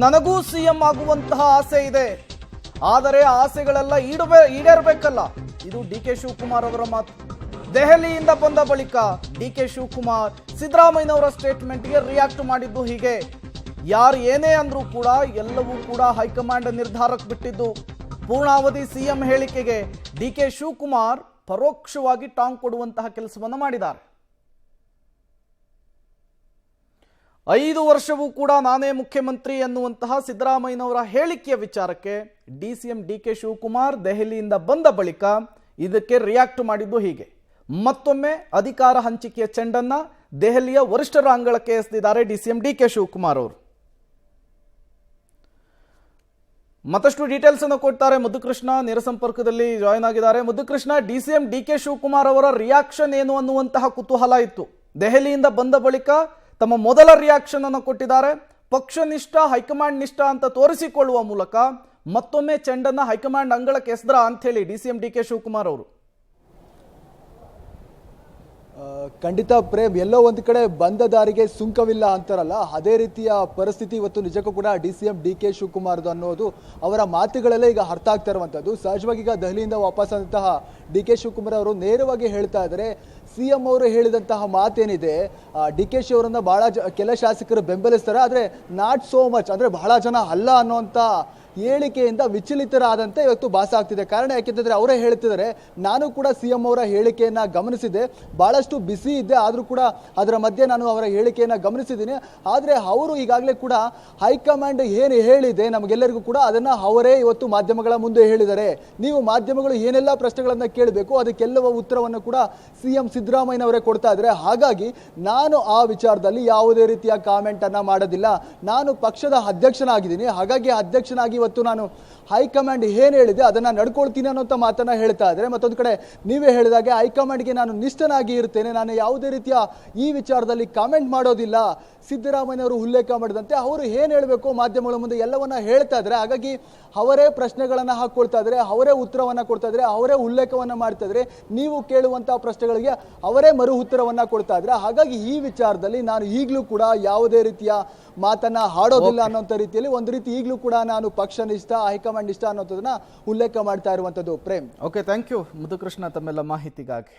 ನನಗೂ ಸಿಎಂ ಆಗುವಂತಹ ಆಸೆ ಇದೆ, ಆದರೆ ಆಸೆಗಳೆಲ್ಲ ಈಡೇರಬೇಕಲ್ಲ. ಇದು ಡಿ ಕೆ ಶಿವಕುಮಾರ್ ಅವರ ಮಾತು. ದೆಹಲಿಯಿಂದ ಬಂದ ಬಳಿಕ ಡಿ ಕೆ ಶಿವಕುಮಾರ್ ಸಿದ್ದರಾಮಯ್ಯನವರ ಸ್ಟೇಟ್ಮೆಂಟ್ಗೆ ರಿಯಾಕ್ಟ್ ಮಾಡಿದ್ದು ಹೀಗೆ. ಯಾರು ಏನೇ ಅಂದ್ರೂ ಕೂಡ ಎಲ್ಲವೂ ಕೂಡ ಹೈಕಮಾಂಡ್ ನಿರ್ಧಾರಕ್ಕೆ ಬಿಟ್ಟಿದ್ದು. ಪೂರ್ಣಾವಧಿ ಸಿಎಂ ಹೇಳಿಕೆಗೆ ಡಿ ಕೆ ಶಿವಕುಮಾರ್ ಪರೋಕ್ಷವಾಗಿ ಟಾಂಗ್ ಕೊಡುವಂತಹ ಕೆಲಸವನ್ನು ಮಾಡಿದ್ದಾರೆ. 5 ವರ್ಷವೂ ಕೂಡ ನಾನೇ ಮುಖ್ಯಮಂತ್ರಿ ಎನ್ನುವಂತಹ ಸಿದ್ದರಾಮಯ್ಯನವರ ಹೇಳಿಕೆಯ ವಿಚಾರಕ್ಕೆ ಡಿಸಿಎಂ ಡಿ ಕೆ ಶಿವಕುಮಾರ್ ದೆಹಲಿಯಿಂದ ಬಂದ ಬಳಿಕ ಇದಕ್ಕೆ ರಿಯಾಕ್ಟ್ ಮಾಡಿದ್ದು ಹೀಗೆ. ಮತ್ತೊಮ್ಮೆ ಅಧಿಕಾರ ಹಂಚಿಕೆಯ ಚೆಂಡನ್ನ ದೆಹಲಿಯ ವರಿಷ್ಠರ ಅಂಗಳಕ್ಕೆ ಎಸೆದಿದ್ದಾರೆ ಡಿಸಿಎಂ ಡಿ ಕೆ ಶಿವಕುಮಾರ್ ಅವರು. ಮತ್ತಷ್ಟು ಡೀಟೇಲ್ಸ್ ಅನ್ನು ಕೊಡ್ತಾರೆ ಮುದ್ದುಕೃಷ್ಣ, ನೇರ ಸಂಪರ್ಕದಲ್ಲಿ ಜಾಯ್ನ್ ಆಗಿದ್ದಾರೆ. Muddukrishna, DCM D K Shivakumar ಅವರ ರಿಯಾಕ್ಷನ್ ಏನು ಅನ್ನುವಂತಹ ಕುತೂಹಲ ಇತ್ತು. ದೆಹಲಿಯಿಂದ ಬಂದ ಬಳಿಕ ತಮ್ಮ ಮೊದಲ ರಿಯಾಕ್ಷನ್ ಅನ್ನು ಕೊಟ್ಟಿದ್ದಾರೆ. ಪಕ್ಷನಿಷ್ಠ ಹೈಕಮಾಂಡ್ ನಿಷ್ಠ ಅಂತ ತೋರಿಸಿಕೊಳ್ಳುವ ಮೂಲಕ ಮತ್ತೊಮ್ಮೆ ಚೆಂಡನ್ನ ಹೈಕಮಾಂಡ್ ಅಂಗಳಕ್ಕೆ ಎಸೆದ್ರ ಅಂತ ಹೇಳಿ ಡಿಸಿಎಂ ಡಿ ಕೆ ಶಿವಕುಮಾರ್ ಅವರು. ಖಂಡಿತ ಪ್ರೇಮ್, ಎಲ್ಲೋ ಒಂದು ಕಡೆ ಬಂದ ದಾರಿಗೆ ಸುಂಕವಿಲ್ಲ ಅಂತಾರಲ್ಲ, ಅದೇ ರೀತಿಯ ಪರಿಸ್ಥಿತಿ ಇವತ್ತು ನಿಜಕ್ಕೂ ಕೂಡ ಡಿಸಿಎಂ ಡಿ ಕೆ ಶಿವಕುಮಾರ್ದು ಅನ್ನೋದು ಅವರ ಮಾತುಗಳಲ್ಲೇ ಈಗ ಅರ್ಥ ಆಗ್ತಾ ಇರುವಂಥದ್ದು. ಸಹಜವಾಗಿ ಈಗ ದೆಹಲಿಯಿಂದ ವಾಪಸ್ ಆದಂತಹ ಡಿ ಕೆ ಶಿವಕುಮಾರ್ ಅವರು ನೇರವಾಗಿ ಹೇಳ್ತಾ ಇದ್ದಾರೆ, ಸಿಎಂ ಅವರು ಹೇಳಿದಂತಹ ಮಾತೇನಿದೆ, ಡಿ ಕೆ ಶಿ ಅವರನ್ನ ಬಹಳ ಕೆಲ ಶಾಸಕರು ಬೆಂಬಲಿಸ್ತಾರೆ, ಆದರೆ ನಾಟ್ ಸೋ ಮಚ್, ಅಂದ್ರೆ ಬಹಳ ಜನ ಅಲ್ಲ ಅನ್ನೋಂಥ ಹೇಳಿಕೆಯಿಂದ ವಿಚಲಿತರಾದಂತೆ ಇವತ್ತು ಭಾಸ ಆಗ್ತಿದೆ. ಕಾರಣ ಯಾಕೆಂತಂದ್ರೆ ಅವರೇ ಹೇಳ್ತಿದ್ದಾರೆ, ನಾನು ಕೂಡ ಸಿಎಂ ಅವರ ಹೇಳಿಕೆಯನ್ನ ಗಮನಿಸಿದ್ದೆ, ಬಹಳಷ್ಟು ಬಿಸಿ ಇದ್ದೆ, ಆದ್ರೂ ಕೂಡ ಅದರ ಮಧ್ಯೆ ನಾನು ಅವರ ಹೇಳಿಕೆಯನ್ನ ಗಮನಿಸಿದ್ದೀನಿ. ಆದ್ರೆ ಅವರು ಈಗಾಗಲೇ ಕೂಡ ಹೈಕಮಾಂಡ್ ಏನು ಹೇಳಿದೆ ನಮಗೆಲ್ಲರಿಗೂ ಕೂಡ ಅದನ್ನ ಅವರೇ ಇವತ್ತು ಮಾಧ್ಯಮಗಳ ಮುಂದೆ ಹೇಳಿದ್ದಾರೆ. ನೀವು ಮಾಧ್ಯಮಗಳು ಏನೆಲ್ಲ ಪ್ರಶ್ನೆಗಳನ್ನ ಕೇಳಬೇಕು ಅದಕ್ಕೆಲ್ಲವ ಉತ್ತರವನ್ನು ಕೂಡ ಸಿಎಂ ಸಿದ್ದರಾಮಯ್ಯನವರೇ ಕೊಡ್ತಾ ಇದ್ದಾರೆ. ಹಾಗಾಗಿ ನಾನು ಆ ವಿಚಾರದಲ್ಲಿ ಯಾವುದೇ ರೀತಿಯ ಕಾಮೆಂಟ್ ಅನ್ನ ಮಾಡೋದಿಲ್ಲ. ನಾನು ಪಕ್ಷದ ಅಧ್ಯಕ್ಷನಾಗಿದ್ದೀನಿ, ಹಾಗಾಗಿ ಅಧ್ಯಕ್ಷನಾಗಿ ಇವತ್ತು ನಾನು ಹೈಕಮಾಂಡ್ ಏನ್ ಹೇಳಿದೆ ಅದನ್ನ ನಡ್ಕೊಳ್ತೀನಿ ಅನ್ನೋಂಥ ಮಾತನ್ನ ಹೇಳ್ತಾ ಇದ್ದಾರೆ. ಮತ್ತೊಂದು ಕಡೆ ನೀವೇ ಹೇಳಿದಾಗೆ ಹೈಕಮಾಂಡ್ಗೆ ನಾನು ನಿಷ್ಠನಾಗಿ ಇರ್ತೇನೆ, ನಾನು ಯಾವುದೇ ರೀತಿಯ ಈ ವಿಚಾರದಲ್ಲಿ ಕಾಮೆಂಟ್ ಮಾಡೋದಿಲ್ಲ. ಸಿದ್ದರಾಮಯ್ಯನವರು ಉಲ್ಲೇಖ ಮಾಡಿದಂತೆ ಅವರು ಏನ್ ಹೇಳಬೇಕು ಮಾಧ್ಯಮಗಳ ಮುಂದೆ ಎಲ್ಲವನ್ನ ಹೇಳ್ತಾ ಇದ್ದಾರೆ. ಹಾಗಾಗಿ ಅವರೇ ಪ್ರಶ್ನೆಗಳನ್ನ ಹಾಕೊಳ್ತಾ ಇದ್ದಾರೆ, ಅವರೇ ಉತ್ತರವನ್ನ ಕೊಡ್ತಾ ಇದ್ದಾರೆ, ಅವರೇ ಉಲ್ಲೇಖವನ್ನ ಮಾಡ್ತಾ ಇದ್ದಾರೆ. ನೀವು ಕೇಳುವಂತಹ ಪ್ರಶ್ನೆಗಳಿಗೆ ಅವರೇ ಮರು ಉತ್ತರವನ್ನ ಕೊಡ್ತಾ ಇದ್ದಾರೆ. ಹಾಗಾಗಿ ಈ ವಿಚಾರದಲ್ಲಿ ನಾನು ಈಗಲೂ ಕೂಡ ಯಾವುದೇ ರೀತಿಯ ಮಾತನ್ನ ಹಾಡೋದಿಲ್ಲ ಅನ್ನೋಂಥ ರೀತಿಯಲ್ಲಿ ಒಂದು ರೀತಿ ಈಗಲೂ ಕೂಡ ನಾನು ಪಕ್ಷ ನಿಷ್ಠ ಹೈಕಮಾಂಡ್ ನಿಷ್ಠ ಅನ್ನೋದನ್ನ ಉಲ್ಲೇಖ ಮಾಡ್ತಾ ಇರುವಂತದ್ದು. Prem, okay, thank you Muddukrishna ತಮ್ಮೆಲ್ಲ ಮಾಹಿತಿಗಾಗಿ.